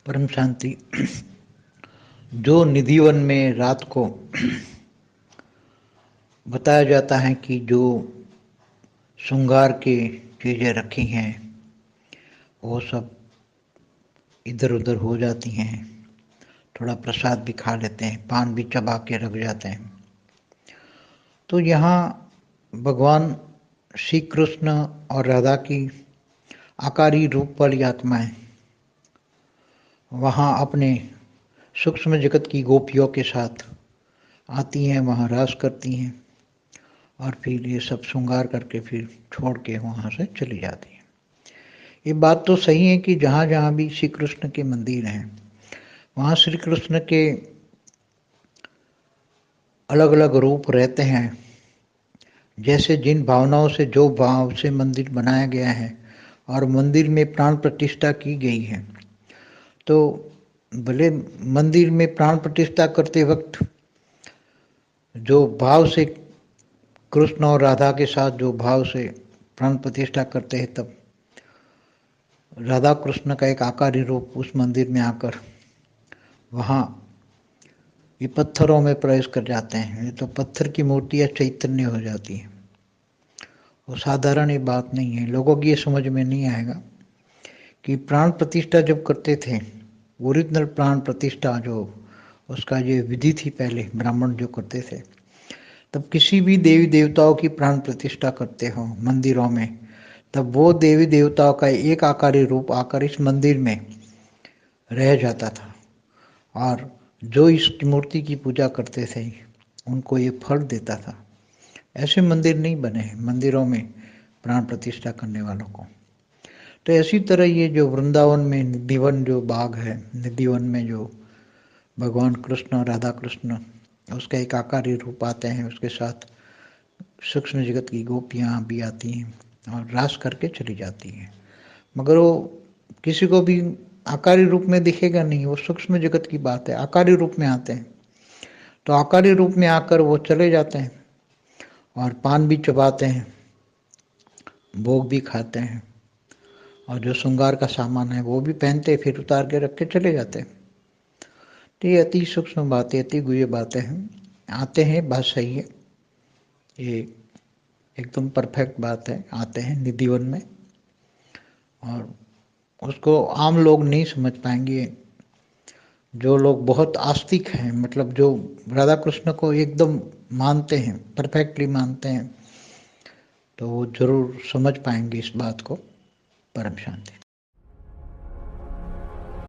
परम शांति। जो निधिवन में रात को बताया जाता है कि जो श्रृंगार की चीज़ें रखी हैं वो सब इधर उधर हो जाती हैं। थोड़ा प्रसाद भी खा लेते हैं, पान भी चबा के रख जाते हैं। तो यहाँ भगवान श्री कृष्ण और राधा की आकारी रूप वाली आत्माएं वहाँ अपने सूक्ष्म जगत की गोपियों के साथ आती हैं, वहाँ रास करती हैं और फिर ये सब श्रृंगार करके फिर छोड़ के वहाँ से चली जाती हैं। ये बात तो सही है कि जहाँ जहाँ भी श्री कृष्ण के मंदिर हैं वहाँ श्री कृष्ण के अलग अलग रूप रहते हैं। जैसे जिन भावनाओं से जो भाव से मंदिर बनाया गया है और मंदिर में प्राण प्रतिष्ठा की गई है, तो भले मंदिर में प्राण प्रतिष्ठा करते वक्त जो भाव से कृष्ण और राधा के साथ जो भाव से प्राण प्रतिष्ठा करते हैं, तब राधा कृष्ण का एक आकारी रूप उस मंदिर में आकर वहाँ ये पत्थरों में प्रवेश कर जाते हैं। ये तो पत्थर की मूर्तियाँ चैतन्य हो जाती हैं। वो साधारण ये बात नहीं है। लोगों की ये समझ में नहीं आएगा कि प्राण प्रतिष्ठा जब करते थे, ओरिजिनल प्राण प्रतिष्ठा जो उसका ये विधि थी, पहले ब्राह्मण जो करते थे, तब किसी भी देवी देवताओं की प्राण प्रतिष्ठा करते हो मंदिरों में, तब वो देवी देवताओं का एक आकारी रूप आकर इस मंदिर में रह जाता था और जो इस मूर्ति की पूजा करते थे उनको ये फल देता था। ऐसे मंदिर नहीं बने हैं मंदिरों में प्राण प्रतिष्ठा करने वालों को। तो इसी तरह ये जो वृंदावन में निधिवन जो बाग है, निधिवन में जो भगवान कृष्ण और राधा कृष्ण उसका एक आकारी रूप आते हैं, उसके साथ सूक्ष्म जगत की गोपियाँ भी आती हैं और रास करके चली जाती हैं। मगर वो किसी को भी आकारी रूप में दिखेगा नहीं, वो सूक्ष्म जगत की बात है। आकारी रूप में आते हैं तो आकारी रूप में आकर वो चले जाते हैं और पान भी चबाते हैं, भोग भी खाते हैं और जो श्रृंगार का सामान है वो भी पहनते, फिर उतार के रख के चले जाते हैं। तो ये अति सूक्ष्म बातें, अति गुह्य बातें हैं। आते हैं, बात सही है, ये एकदम परफेक्ट बात है। आते हैं निधिवन में और उसको आम लोग नहीं समझ पाएंगे। जो लोग बहुत आस्तिक हैं, मतलब जो राधा कृष्ण को एकदम मानते हैं, परफेक्टली मानते हैं, तो वो जरूर समझ पाएंगे इस बात को। परम शांति।